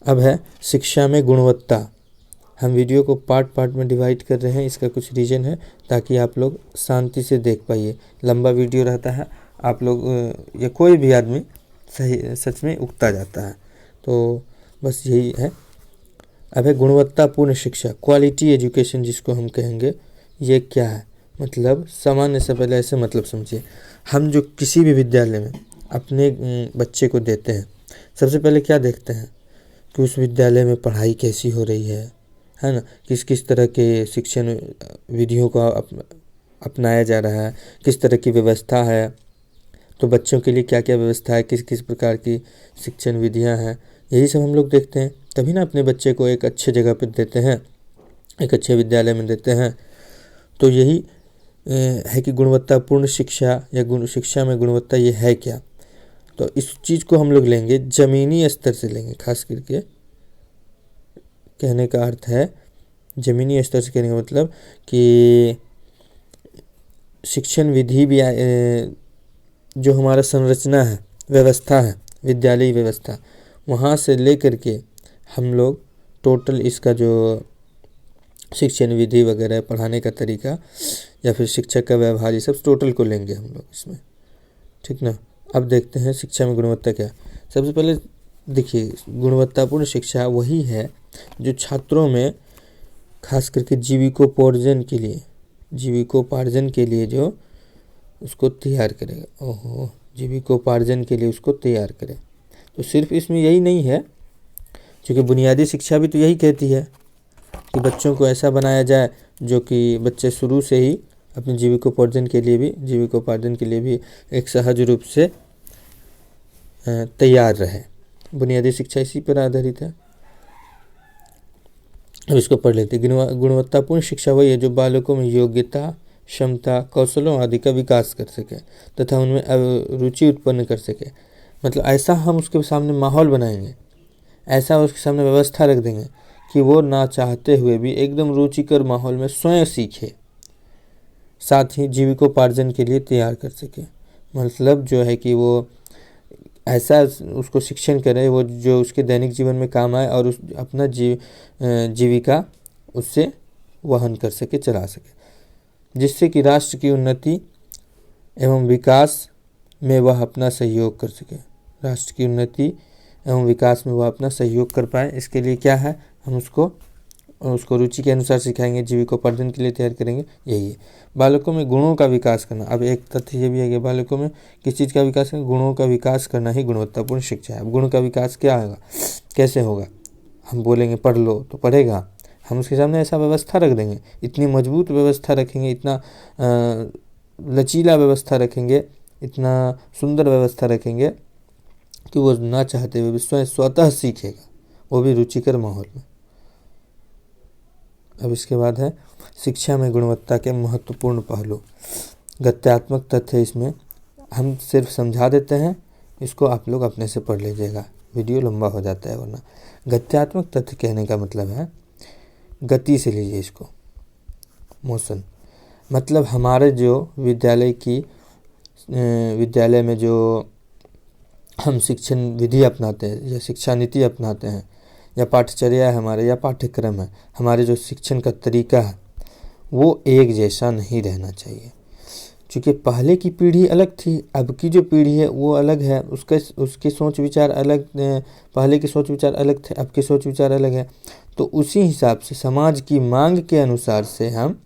अब है शिक्षा में गुणवत्ता। हम वीडियो को पार्ट पार्ट में डिवाइड कर रहे हैं, इसका कुछ रीज़न है ताकि आप लोग शांति से देख पाइए। लंबा वीडियो रहता है, आप लोग या कोई भी आदमी सही सच में उगता जाता है, तो बस यही है। अब है गुणवत्तापूर्ण शिक्षा, क्वालिटी एजुकेशन जिसको हम कहेंगे। ये क्या है? मतलब सामान्य से पहले ऐसे मतलब समझिए। हम जो किसी भी विद्यालय में अपने बच्चे को देते हैं, सबसे पहले क्या देखते हैं कि उस विद्यालय में पढ़ाई कैसी हो रही है ना, किस किस तरह के शिक्षण विधियों का अपनाया जा रहा है, किस तरह की व्यवस्था है, तो बच्चों के लिए क्या क्या व्यवस्था है, किस किस प्रकार की शिक्षण विधियां हैं, यही सब हम लोग देखते हैं। तभी ना अपने बच्चे को एक अच्छे जगह पर देते हैं, एक अच्छे विद्यालय में देते हैं। तो यही है कि गुणवत्तापूर्ण शिक्षा या शिक्षा में गुणवत्ता ये है क्या। तो इस चीज़ को हम लोग लेंगे ज़मीनी स्तर से लेंगे, खास करके कहने का अर्थ है ज़मीनी स्तर से। कहने का मतलब कि शिक्षण विधि भी जो हमारा संरचना है, व्यवस्था है, विद्यालय व्यवस्था, वहाँ से लेकर के हम लोग टोटल इसका जो शिक्षण विधि वगैरह, पढ़ाने का तरीका या फिर शिक्षक का व्यवहार, ये सब टोटल को लेंगे हम लोग इसमें, ठीक ना। अब देखते हैं शिक्षा में गुणवत्ता क्या। सबसे पहले देखिए, गुणवत्तापूर्ण शिक्षा वही है जो छात्रों में खास करके जीविकोपार्जन के लिए जो उसको तैयार करेगा। जीविकोपार्जन के लिए उसको तैयार करे। तो सिर्फ इसमें यही नहीं है, क्योंकि बुनियादी शिक्षा भी तो यही कहती है कि बच्चों को ऐसा बनाया जाए जो कि बच्चे शुरू से ही अपने जीविकोपार्जन के लिए भी एक सहज रूप से तैयार रहे। बुनियादी शिक्षा इसी पर आधारित है। अब इसको पढ़ लेते। गुणवत्तापूर्ण शिक्षा वही है जो बालकों में योग्यता, क्षमता, कौशलों आदि का विकास कर सके तथा उनमें रुचि उत्पन्न कर सके। मतलब ऐसा हम उसके सामने माहौल बनाएंगे, ऐसा उसके सामने व्यवस्था रख देंगे कि वो ना चाहते हुए भी एकदम रुचिकर माहौल में स्वयं सीखे, साथ ही जीविकोपार्जन के लिए तैयार कर सके। मतलब जो है कि वो ऐसा उसको शिक्षण करे वो जो उसके दैनिक जीवन में काम आए और उस अपना जीविका उससे वहन कर सके, चला सके, जिससे कि राष्ट्र की उन्नति एवं विकास में वह अपना सहयोग कर सके। राष्ट्र की उन्नति एवं विकास में वह अपना सहयोग कर पाए, इसके लिए क्या है, हम उसको रुचि के अनुसार सिखाएंगे, जीविकोपार्जन के लिए तैयार करेंगे। यही है बालकों में गुणों का विकास करना। अब एक तथ्य ये भी है कि बालकों में किस चीज़ का विकास करना, गुणों का विकास करना ही गुणवत्तापूर्ण शिक्षा है। अब गुण का विकास क्या होगा, कैसे होगा? हम बोलेंगे पढ़ लो तो पढ़ेगा, हम उसके सामने ऐसा व्यवस्था रख देंगे, इतनी मजबूत व्यवस्था रखेंगे, इतना लचीला व्यवस्था रखेंगे, इतना सुंदर व्यवस्था रखेंगे कि वो ना चाहते हुए स्वतः सीखेगा, वो भी रुचिकर माहौल में। अब इसके बाद है शिक्षा में गुणवत्ता के महत्वपूर्ण पहलू। गत्यात्मक तथ्य इसमें हम सिर्फ समझा देते हैं, इसको आप लोग अपने से पढ़ लीजिएगा, वीडियो लंबा हो जाता है वरना। गत्यात्मक तथ्य कहने का मतलब है, गति से लीजिए इसको, मोशन। मतलब हमारे जो विद्यालय में जो हम शिक्षण विधि अपनाते हैं या शिक्षा नीति अपनाते हैं या पाठ्यचर्या है हमारे या पाठ्यक्रम है, हमारे जो शिक्षण का तरीका है वो एक जैसा नहीं रहना चाहिए। क्योंकि पहले की पीढ़ी अलग थी, अब की जो पीढ़ी है वो अलग है, उसके सोच विचार अलग, पहले के सोच विचार अलग थे, अब के सोच विचार अलग है। तो उसी हिसाब से समाज की मांग के अनुसार से हम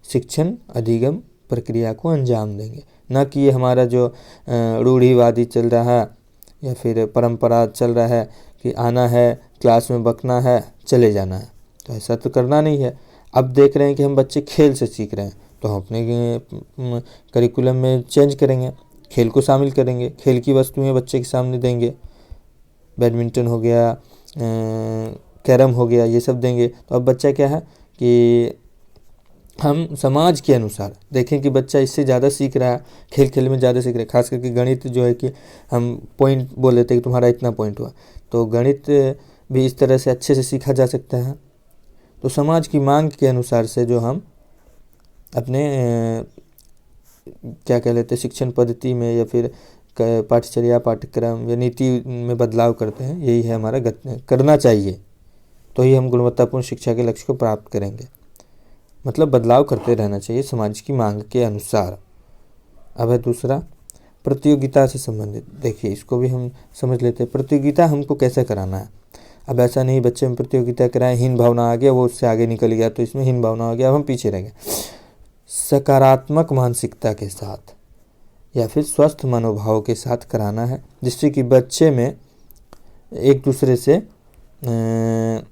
शिक्षण अधिगम प्रक्रिया को अंजाम देंगे, ना कि ये हमारा जो रूढ़िवादी चल रहा है या फिर परंपरा चल रहा है कि आना है, क्लास में बकना है, चले जाना है। तो ऐसा तो करना नहीं है। अब देख रहे हैं कि हम बच्चे खेल से सीख रहे हैं, तो हम अपने करिकुलम में चेंज करेंगे, खेल को शामिल करेंगे, खेल की वस्तुएं बच्चे के सामने देंगे, बैडमिंटन हो गया, कैरम हो गया, ये सब देंगे। तो अब बच्चा क्या है कि हम समाज के अनुसार देखें कि बच्चा इससे ज़्यादा सीख रहा है, खेल में ज़्यादा सीख रहा है। खास करके गणित जो है कि हम पॉइंट बोल देते हैं कि तुम्हारा इतना पॉइंट हुआ, तो गणित भी इस तरह से अच्छे से सीखा जा सकता है। तो समाज की मांग के अनुसार से जो हम अपने क्या कह लेते हैं शिक्षण पद्धति में या फिर पाठ्यचर्या, पाठ्यक्रम या नीति में बदलाव करते हैं, यही है हमारा करना चाहिए, तो ही हम गुणवत्तापूर्ण शिक्षा के लक्ष्य को प्राप्त करेंगे। मतलब बदलाव करते रहना चाहिए समाज की मांग के अनुसार। अब है दूसरा, प्रतियोगिता से संबंधित। देखिए इसको भी हम समझ लेते हैं, प्रतियोगिता हमको कैसे कराना है। अब ऐसा नहीं बच्चे में प्रतियोगिता कराएं, हीन भावना आ गया, वो उससे आगे निकल गया तो इसमें हीन भावना आ गया, अब हम पीछे रह गए। सकारात्मक मानसिकता के साथ या फिर स्वस्थ मनोभाव के साथ कराना है, जिससे कि बच्चे में एक दूसरे से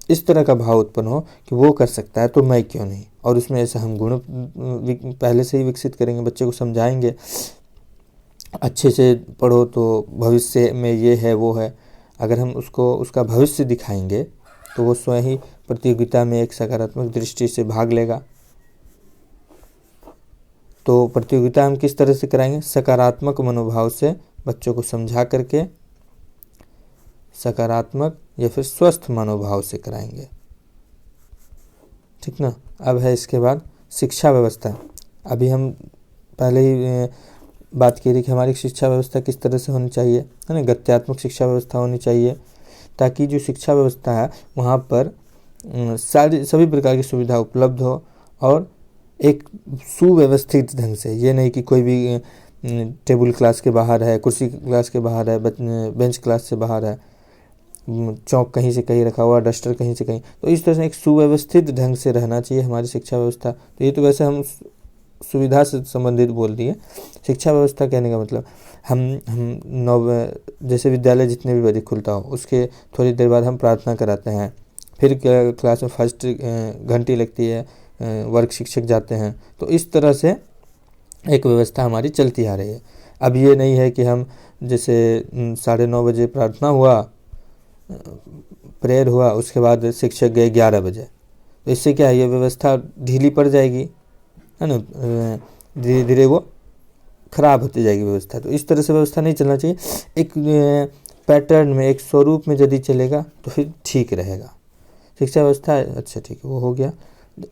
इस तरह का भाव उत्पन्न हो कि वो कर सकता है तो मैं क्यों नहीं, और उसमें ऐसा हम गुण पहले से ही विकसित करेंगे, बच्चे को समझाएंगे अच्छे से पढ़ो तो भविष्य में ये है वो है। अगर हम उसको उसका भविष्य दिखाएंगे तो वो स्वयं ही प्रतियोगिता में एक सकारात्मक दृष्टि से भाग लेगा। तो प्रतियोगिता हम किस तरह से कराएंगे, सकारात्मक मनोभाव से बच्चों को समझा करके सकारात्मक या फिर स्वस्थ मनोभाव से कराएंगे, ठीक ना। अब है इसके बाद शिक्षा व्यवस्था। अभी हम पहले ही बात की थी कि हमारी शिक्षा व्यवस्था किस तरह से होनी चाहिए, है ना, गत्यात्मक शिक्षा व्यवस्था होनी चाहिए, ताकि जो शिक्षा व्यवस्था है वहाँ पर सभी प्रकार की सुविधा उपलब्ध हो और एक सुव्यवस्थित ढंग से। ये नहीं कि कोई भी टेबल क्लास के बाहर है, कुर्सी क्लास के बाहर है, बेंच क्लास से बाहर है, चौक कहीं से कहीं रखा हुआ, डस्टर कहीं से कहीं। तो इस तरह से एक सुव्यवस्थित ढंग से रहना चाहिए हमारी शिक्षा व्यवस्था। तो ये तो वैसे हम सुविधा से संबंधित बोल दिए। शिक्षा व्यवस्था कहने का मतलब हम जैसे विद्यालय जितने भी बजे खुलता हो उसके थोड़ी देर बाद हम प्रार्थना कराते हैं, फिर क्लास में फर्स्ट घंटी लगती है, वर्ग शिक्षक जाते हैं। तो इस तरह से एक व्यवस्था हमारी चलती आ रही है। अब ये नहीं है कि हम जैसे 9:30 बजे प्रार्थना हुआ, प्रेयर हुआ, उसके बाद शिक्षक गए 11 बजे, तो इससे क्या है, ये व्यवस्था ढीली पड़ जाएगी, है ना, धीरे धीरे वो खराब होती जाएगी व्यवस्था। तो इस तरह से व्यवस्था नहीं चलना चाहिए। एक पैटर्न में, एक स्वरूप में यदि चलेगा तो फिर ठीक रहेगा। शिक्षा व्यवस्था अच्छा ठीक है, वो हो गया।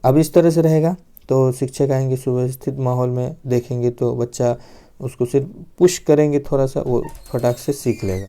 अब इस तरह से रहेगा तो शिक्षक आएंगे, सुव्यवस्थित माहौल में देखेंगे तो बच्चा उसको सिर्फ पुश करेंगे थोड़ा सा, वो फटाक से सीख लेगा।